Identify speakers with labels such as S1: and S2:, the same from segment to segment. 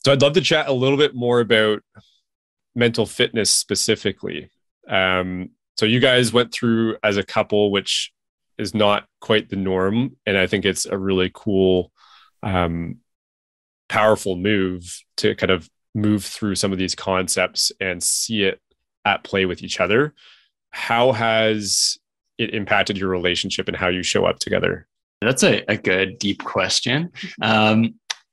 S1: So I'd love to chat a little bit more about mental fitness specifically. So you guys went through as a couple, which is not quite the norm. And I think it's a really cool, powerful move to kind of move through some of these concepts and see it at play with each other. How has it impacted your relationship and how you show up together?
S2: That's a good, deep question.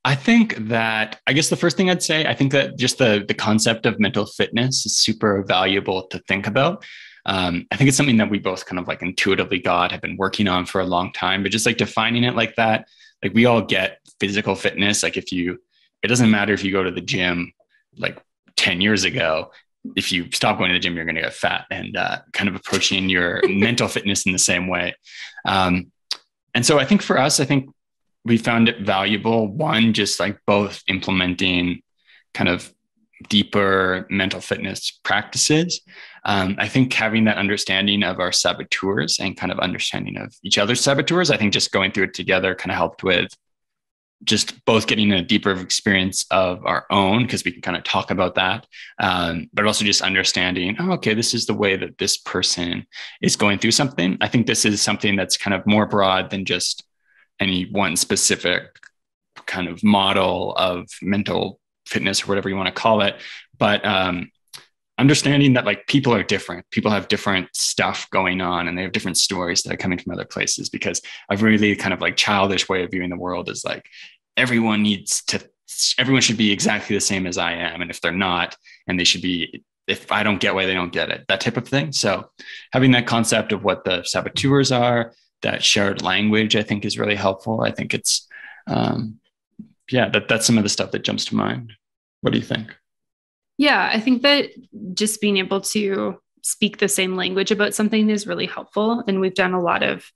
S2: I think that, I guess the first thing I'd say, I think that just the concept of mental fitness is super valuable to think about. I think it's something that we both kind of like intuitively got, have been working on for a long time, but just like defining it like that, like we all get physical fitness. Like it doesn't matter if you go to the gym like 10 years ago, if you stop going to the gym, you're going to get fat, and kind of approaching your mental fitness in the same way. And so I think for us, I think we found it valuable. One, just like both implementing kind of deeper mental fitness practices. I think having that understanding of our saboteurs and kind of understanding of each other's saboteurs, I think just going through it together kind of helped with just both getting a deeper experience of our own, because we can kind of talk about that, but also just understanding, oh, okay, this is the way that this person is going through something. I think this is something that's kind of more broad than just any one specific kind of model of mental fitness or whatever you want to call it. But understanding that like people are different. People have different stuff going on, and they have different stories that are coming from other places, because a really kind of like childish way of viewing the world is like everyone should be exactly the same as I am. And if they're not, and they should be, if I don't get why they don't get it, that type of thing. So having that concept of what the saboteurs are, that shared language, I think is really helpful. I think it's, that's some of the stuff that jumps to mind. What do you think?
S3: Yeah, I think that just being able to speak the same language about something is really helpful. And we've done a lot of,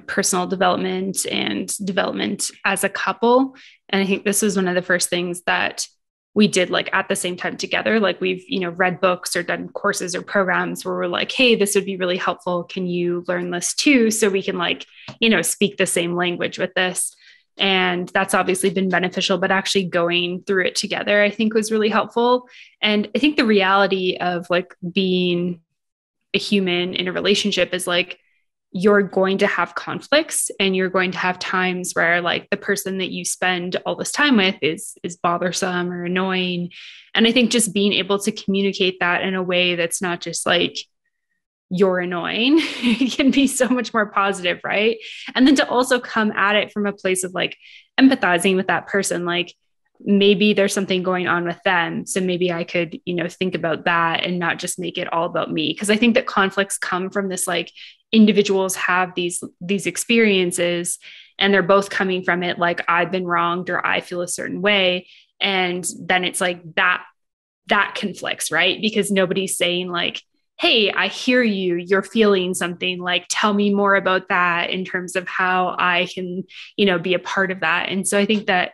S3: personal development and development as a couple. And I think this was one of the first things that we did like at the same time together. Like we've, read books or done courses or programs where we're like, hey, this would be really helpful. Can you learn this too? So we can like, speak the same language with this. And that's obviously been beneficial, but actually going through it together, I think was really helpful. And I think the reality of like being a human in a relationship is like, you're going to have conflicts, and you're going to have times where like the person that you spend all this time with is bothersome or annoying. And I think just being able to communicate that in a way that's not just like, you're annoying, it can be so much more positive, right? And then to also come at it from a place of like empathizing with that person, like maybe there's something going on with them. So maybe I could, think about that and not just make it all about me. Because I think that conflicts come from this, like individuals have these experiences, and they're both coming from it like, I've been wronged or I feel a certain way. And then it's like that conflicts, right? Because nobody's saying like, hey, I hear you, you're feeling something, like, tell me more about that in terms of how I can, be a part of that. And so I think that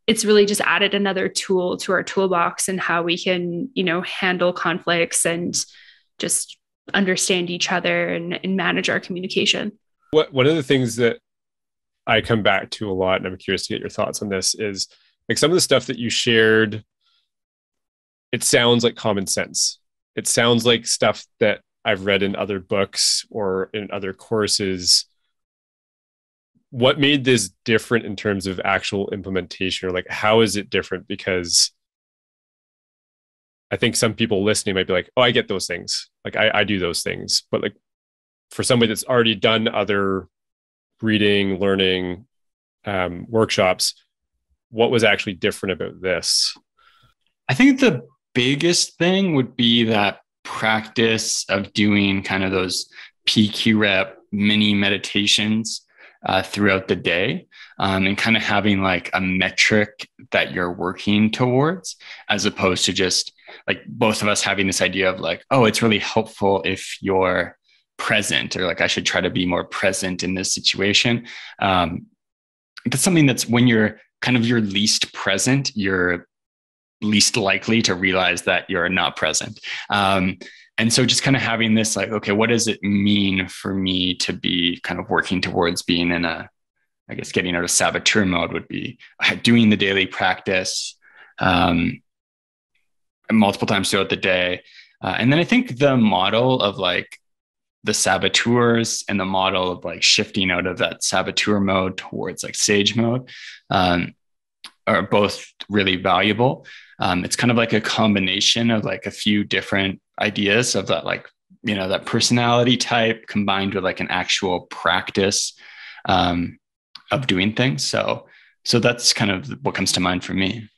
S3: it's really just added another tool to our toolbox and how we can, handle conflicts and just understand each other and manage our communication.
S1: One of the things that I come back to a lot, and I'm curious to get your thoughts on this, is like some of the stuff that you shared, it sounds like common sense. It sounds like stuff that I've read in other books or in other courses. What made this different in terms of actual implementation, or like, how is it different? Because I think some people listening might be like, oh, I get those things. Like I do those things. But like for somebody that's already done other reading, learning, workshops, what was actually different about this?
S2: I think the biggest thing would be that practice of doing kind of those PQ rep mini meditations throughout the day, and kind of having like a metric that you're working towards, as opposed to just like both of us having this idea of like, oh, it's really helpful if you're present, or like I should try to be more present in this situation. That's something that's when you're kind of your least present, you're least likely to realize that you're not present. And so just kind of having this like, okay, what does it mean for me to be kind of working towards being in getting out of saboteur mode would be doing the daily practice, multiple times throughout the day. And then I think the model of like the saboteurs and the model of like shifting out of that saboteur mode towards like sage mode are both really valuable. It's kind of like a combination of like a few different ideas of that, like, you know, that personality type combined with like an actual practice of doing things. So that's kind of what comes to mind for me.